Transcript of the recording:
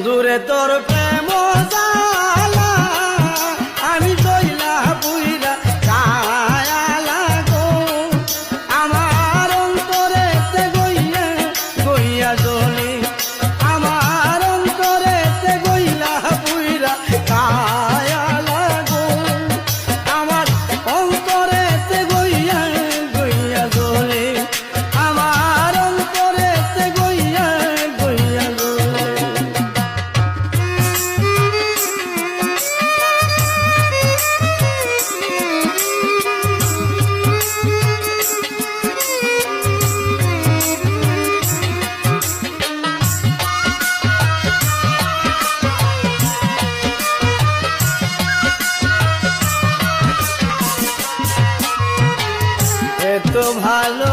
বন্ধুরে তোর প্রেম জালা আমি জইলা বুইরা ছায়া লাগো আমার অন্তরেতে গইয়া গইয়া জ্বলে আমার অন্তরেতে গইলা বুইরা ছায়া লাগো আমার অন্তরেতে গইয়া গইয়া জ্বলে আমার অন্তরেতে গইয়া গইয়া জ্বলে। এত ভালো